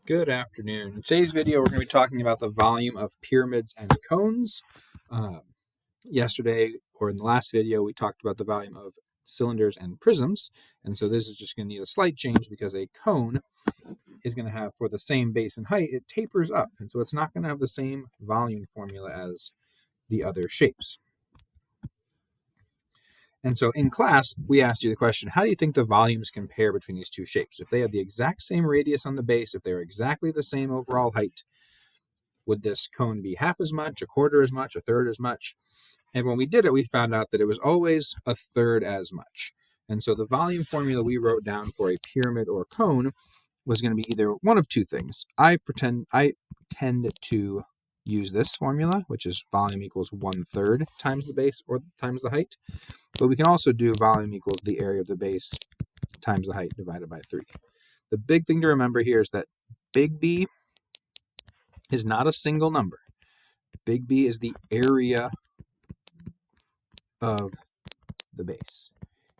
Good afternoon. In today's video, we're going to be talking about the volume of pyramids and cones. Yesterday, or in the last video, we talked about the volume of cylinders and prisms. And so this is just going to need a slight change because a cone is going to have, for the same base and height, it tapers up. And so it's not going to have the same volume formula as the other shapes. And so in class, we asked you the question, how do you think the volumes compare between these two shapes? If they have the exact same radius on the base, if they're exactly the same overall height, would this cone be half as much, a quarter as much, a third as much? And when we did it, we found out that it was always a third as much. And so the volume formula we wrote down for a pyramid or cone was going to be either one of two things. I tend to use this formula, which is volume equals 1/3 times the base or times the height. But we can also do volume equals the area of the base times the height divided by 3. The big thing to remember here is that big B is not a single number. Big B is the area of the base.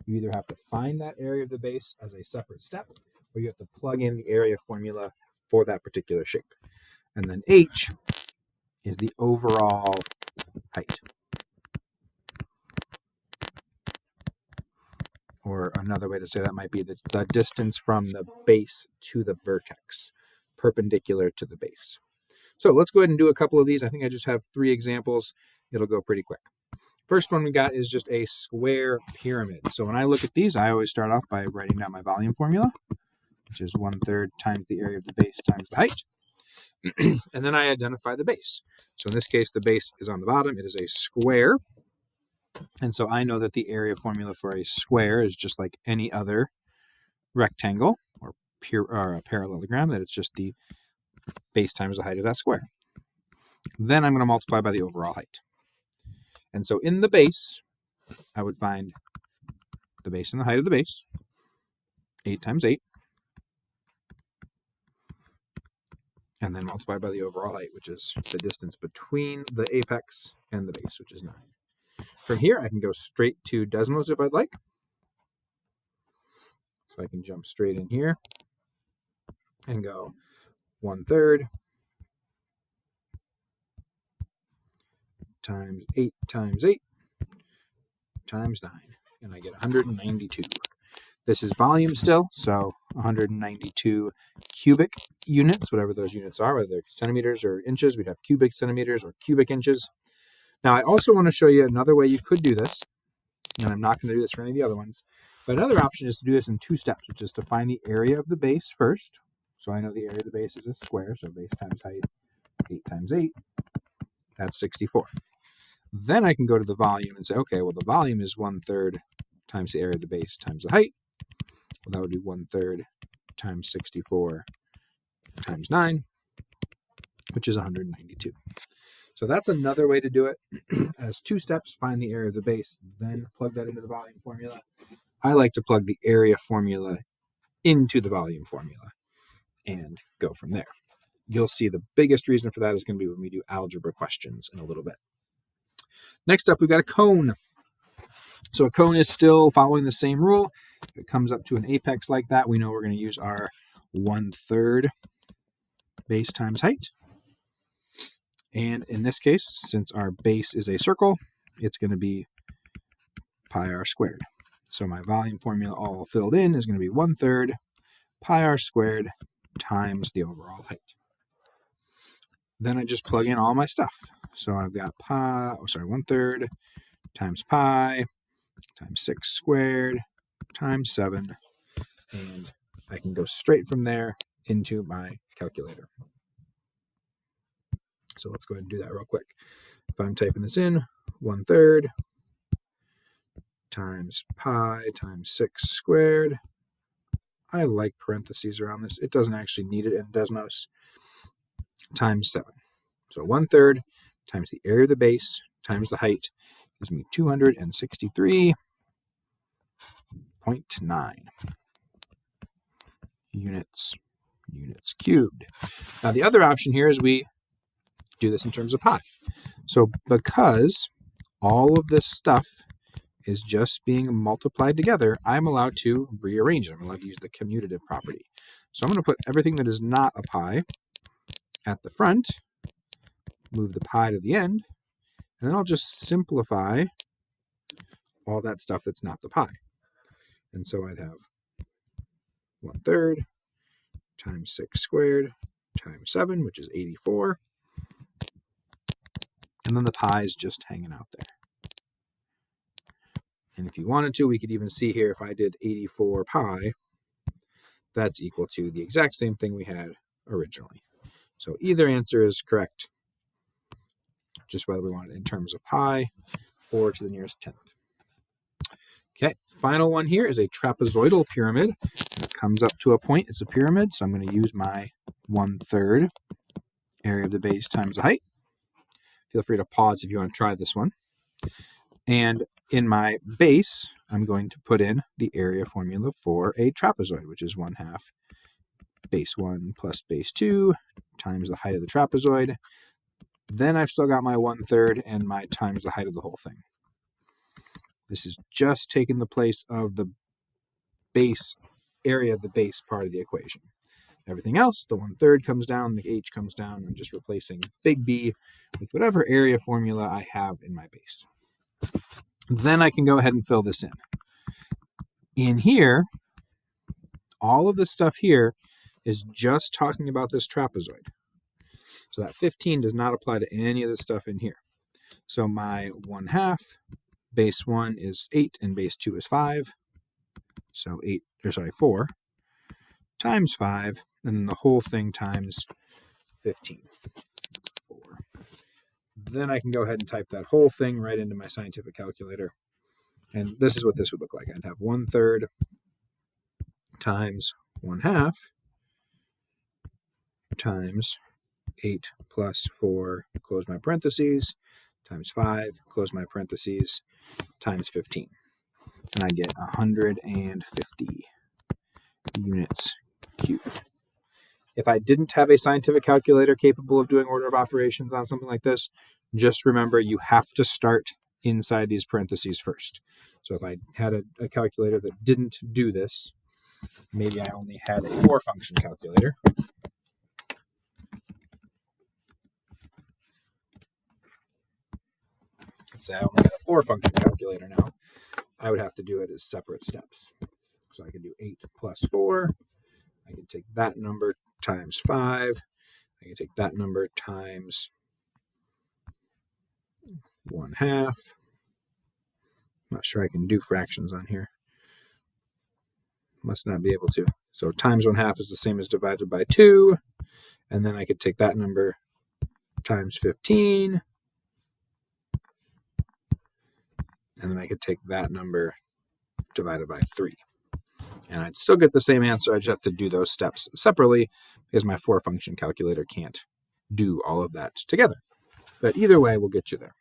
You either have to find that area of the base as a separate step, or you have to plug in the area formula for that particular shape. And then H is the overall height. Or another way to say that might be the distance from the base to the vertex, perpendicular to the base. So let's go ahead and do a couple of these. I think I just have 3 examples. It'll go pretty quick. First one we got is just a square pyramid. So when I look at these, I always start off by writing down my volume formula, which is 1/3 times the area of the base times the height. And then I identify the base. So in this case, the base is on the bottom. It is a square. And so I know that the area formula for a square is just like any other rectangle or a parallelogram, that it's just the base times the height of that square. Then I'm going to multiply by the overall height. And so in the base, I would find the base and the height of the base, 8 times 8, and then multiply by the overall height, which is the distance between the apex and the base, which is 9. From here, I can go straight to Desmos if I'd like. So I can jump straight in here and go 1/3 times 8 times 8 times 9, and I get 192. This is volume still, so 192 cubic units, whatever those units are, whether they're centimeters or inches. We'd have cubic centimeters or cubic inches. Now, I also want to show you another way you could do this, and I'm not going to do this for any of the other ones, but another option is to do this in 2 steps, which is to find the area of the base first. So I know the area of the base is a square, so base times height, 8 times 8, that's 64. Then I can go to the volume and say, okay, well, the volume is 1/3 times the area of the base times the height. Well, that would be 1/3 times 64 times 9, which is 192. So that's another way to do it. As 2 steps, find the area of the base, then plug that into the volume formula. I like to plug the area formula into the volume formula and go from there. You'll see the biggest reason for that is going to be when we do algebra questions in a little bit. Next up, we've got a cone. So a cone is still following the same rule. If it comes up to an apex like that, we know we're going to use our 1/3 base times height. And in this case, since our base is a circle, it's going to be pi r squared. So my volume formula all filled in is going to be 1/3 pi r squared times the overall height. Then I just plug in all my stuff. So I've got 1/3 times pi times 6 squared times 7, and I can go straight from there into my calculator. So let's go ahead and do that real quick. If I'm typing this in, 1/3 times pi times 6 squared. I like parentheses around this. It doesn't actually need it in Desmos. Times 7. So 1/3 times the area of the base times the height gives me 263.9 units cubed. Now the other option here is we do this in terms of pi. So because all of this stuff is just being multiplied together, I'm allowed to rearrange it. I'm allowed to use the commutative property. So I'm going to put everything that is not a pi at the front, move the pi to the end, and then I'll just simplify all that stuff that's not the pi. And so I'd have 1/3 times 6 squared times 7, which is 84. And then the pi is just hanging out there. And if you wanted to, we could even see here if I did 84 pi, that's equal to the exact same thing we had originally. So either answer is correct, just whether we want it in terms of pi or to the nearest tenth. Okay, final one here is a trapezoidal pyramid. It comes up to a point, it's a pyramid, so I'm going to use my 1/3 area of the base times the height. Feel free to pause if you want to try this one. And in my base, I'm going to put in the area formula for a trapezoid, which is 1/2 base 1 plus base 2 times the height of the trapezoid. Then I've still got my 1/3 and my times the height of the whole thing. This is just taking the place of the base area of the base part of the equation. Everything else, the 1/3 comes down, the h comes down. I'm just replacing big B with whatever area formula I have in my base. Then I can go ahead and fill this in. In here, all of this stuff here is just talking about this trapezoid. So that 15 does not apply to any of the stuff in here. So my 1/2 base 1 is 8 and base 2 is 5. So 4 times 5, and then the whole thing times 15. 4. Then I can go ahead and type that whole thing right into my scientific calculator. And this is what this would look like. I'd have 1/3 times 1/2 times 8 plus 4, close my parentheses, times 5, close my parentheses, times 15. And I get 150 units cubed. If I didn't have a scientific calculator capable of doing order of operations on something like this, just remember you have to start inside these parentheses first. So if I had a calculator that didn't do this, maybe I only had a 4-function calculator. Let's say I only had a 4-function calculator now. I would have to do it as separate steps. So I could do 8 plus 4. I can take that number times 5. I can take that number times 1/2. I'm not sure I can do fractions on here. Must not be able to. So times 1/2 is the same as divided by 2. And then I could take that number times 15. And then I could take that number divided by 3. And I'd still get the same answer. I just have to do those steps separately because my 4-function calculator can't do all of that together. But either way, we'll get you there.